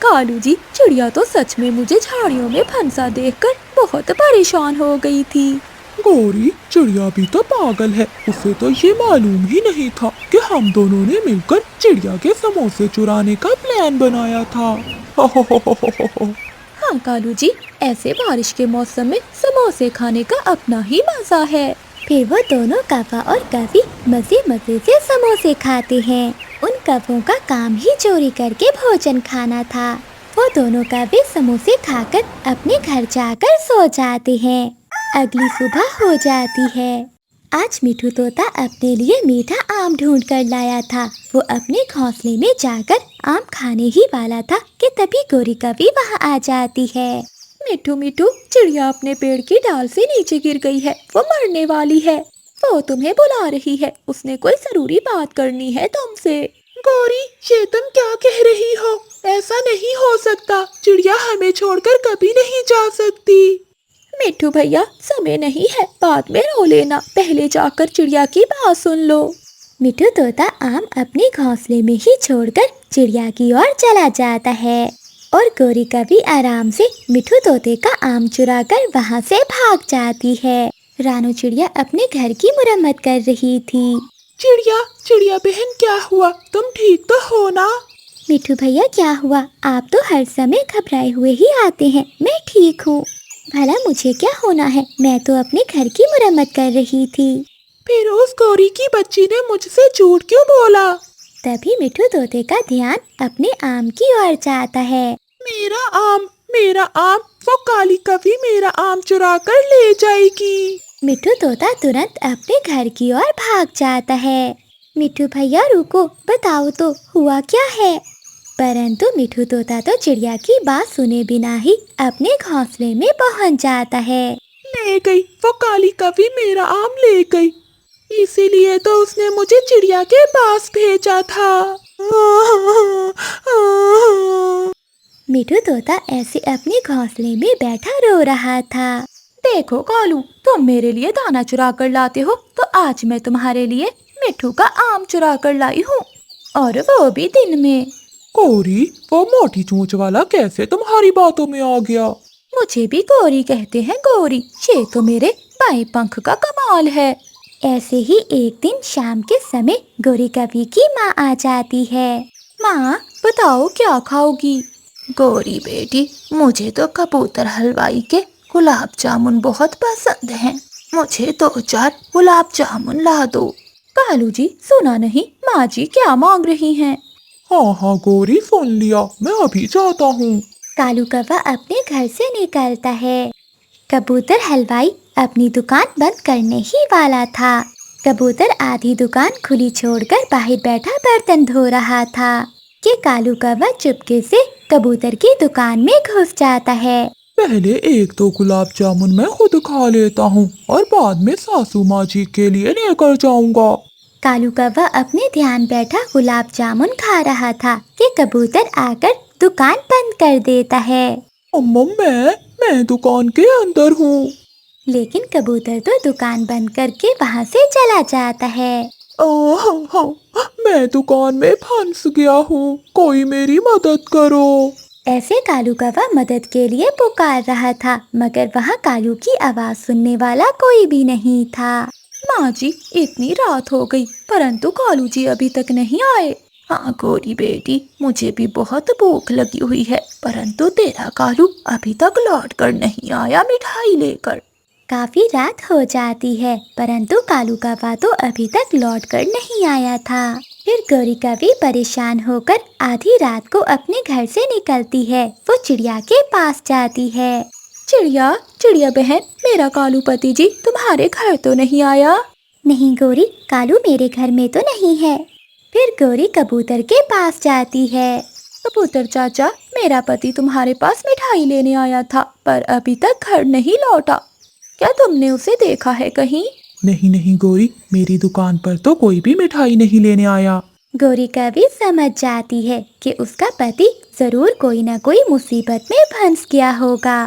कालू जी, चिड़िया तो सच में मुझे झाड़ियों में फंसा देखकर बहुत परेशान हो गई थी। गौरी, चिड़िया भी तो पागल है, उसे तो ये मालूम ही नहीं था कि हम दोनों ने मिलकर चिड़िया के समोसे चुराने का प्लान बनाया था। हाँ कालू जी, ऐसे बारिश के मौसम में समोसे खाने का अपना ही मजा है। फिर वो दोनों कौवा और कभी मजे मजे से समोसे खाते हैं। उन कौवों का काम ही चोरी करके भोजन खाना था। वो दोनों कौवे समोसे खाकर अपने घर जाकर सो जाते हैं। अगली सुबह हो जाती है। आज मिठू तोता अपने लिए मीठा आम ढूंढ कर लाया था। वो अपने घोंसले में जाकर आम खाने ही वाला था कि तभी गौरी कभी वहाँ आ जाती है। मिठू मिठू, चिड़िया अपने पेड़ की डाल से नीचे गिर गई है, वो मरने वाली है। वो तुम्हें बुला रही है, उसने कोई जरूरी बात करनी है तुमसे। गौरी, ये तुम क्या कह रही हो? ऐसा नहीं हो सकता, चिड़िया हमें छोड़कर कभी नहीं जा सकती। मिठू भैया, समय नहीं है, बाद में रो लेना, पहले जाकर चिड़िया की बात सुन लो। मिठू तोता आम अपने घोंसले में ही छोड़कर चिड़िया की ओर चला जाता है और गौरी कभी आराम से मिठू तोते का आम चुराकर वहाँ से भाग जाती है। रानू चिड़िया अपने घर की मुरम्मत कर रही थी। चिड़िया बहन, क्या हुआ? तुम ठीक तो हो ना? मिठू भैया क्या हुआ? आप तो हर समय घबराए हुए ही आते हैं। मैं ठीक हूँ। भला मुझे क्या होना है? मैं तो अपने घर की मुरम्मत कर रही थी। फिर उस गौरी की बच्ची ने मुझसे झूठ क्यों बोला? तभी मिठू तोते का ध्यान अपने आम की ओर जाता है। मेरा आम, मेरा आम, वो काली कवि मेरा आम चुरा कर ले जाएगी। मिठू तोता तुरंत अपने घर की ओर भाग जाता है। मिठू भैया रुको, बताओ तो हुआ क्या है? परंतु मिठू तोता तो चिड़िया की बात सुने बिना ही अपने घोंसले में पहुंच जाता है। ले गई, वो काली कवि मेरा आम ले गई। इसीलिए तो उसने मुझे चिड़िया के पास भेजा था। मिठू तोता ऐसे अपने घोंसले में बैठा रो रहा था। देखो कालू, तुम मेरे लिए दाना चुरा कर लाते हो, तो आज मैं तुम्हारे लिए मिठू का आम चुरा कर लाई हूँ, और वो भी दिन में। गौरी, वो मोटी चोंच वाला कैसे तुम्हारी बातों में आ गया? मुझे भी गौरी कहते हैं। गौरी, ये तो मेरे बाएं पंख का कमाल है। ऐसे ही एक दिन शाम के समय गौरी कवि की माँ आ जाती है। माँ, बताओ क्या खाओगी? गौरी बेटी, मुझे तो कबूतर हलवाई के गुलाब जामुन बहुत पसंद हैं। मुझे 2-4 गुलाब जामुन ला दो। कालू जी, सुना नहीं माँ जी क्या मांग रही हैं? हाँ हाँ गौरी, सुन लिया, मैं अभी जाता हूँ। कालू कौवा अपने घर से निकलता है। कबूतर हलवाई अपनी दुकान बंद करने ही वाला था। कबूतर आधी दुकान खुली छोड़कर बाहर बैठा बर्तन धो रहा था कि कालू कौवा चुपके से कबूतर की दुकान में घुस जाता है। पहले 1-2 गुलाब जामुन मैं खुद खा लेता हूँ और बाद में सासू माँ जी के लिए लेकर जाऊंगा। कालू कौवा अपने ध्यान बैठा गुलाब जामुन खा रहा था कि कबूतर आकर दुकान बंद कर देता है। अम्मा, मैं दुकान के अंदर हूँ। लेकिन कबूतर तो दुकान बंद करके वहाँ से चला जाता है। ओह, मैं दुकान में फंस गया हूँ, कोई मेरी मदद करो। ऐसे कालू कौवा मदद के लिए पुकार रहा था, मगर वहाँ कालू की आवाज सुनने वाला कोई भी नहीं था। माँ जी, इतनी रात हो गई परंतु कालू जी अभी तक नहीं आए। हाँ गौरी बेटी, मुझे भी बहुत भूख लगी हुई है, परंतु तेरा कालू अभी तक लौट कर नहीं आया मिठाई लेकर। काफी रात हो जाती है, परंतु कालू कौवा तो अभी तक लौट कर नहीं आया था। फिर गौरी कवि परेशान होकर आधी रात को अपने घर से निकलती है। वो चिड़िया के पास जाती है। चिड़िया, चिड़िया बहन, मेरा कालू पति जी तुम्हारे घर तो नहीं आया? नहीं गौरी, कालू मेरे घर में तो नहीं है। फिर गौरी कबूतर के पास जाती है। कबूतर चाचा, मेरा पति तुम्हारे पास मिठाई लेने आया था, पर अभी तक घर नहीं लौटा। क्या तुमने उसे देखा है कहीं? नहीं नहीं गौरी, मेरी दुकान पर तो कोई भी मिठाई नहीं लेने आया। गौरी कवि समझ जाती है कि उसका पति जरूर कोई न कोई मुसीबत में फंस गया होगा।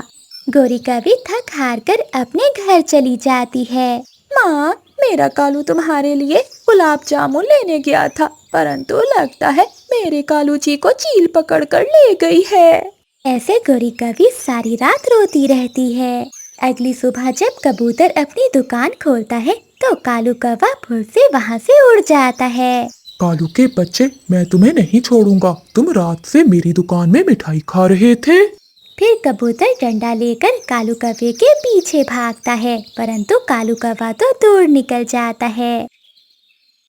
गौरी कवि थक हार कर अपने घर चली जाती है। माँ, मेरा कालू तुम्हारे लिए गुलाब जामुन लेने गया था, परंतु लगता है मेरे कालू जी को चील पकड़ कर ले गई है। ऐसे गौरी कवि सारी रात रोती रहती है। अगली सुबह जब कबूतर अपनी दुकान खोलता है तो कालू कौवा फुर से वहाँ से उड़ जाता है। कालू के बच्चे, मैं तुम्हें नहीं छोड़ूंगा। तुम रात से मेरी दुकान में मिठाई खा रहे थे। फिर कबूतर डंडा लेकर कालू कौवे के पीछे भागता है, परंतु कालू कौवा तो दूर निकल जाता है।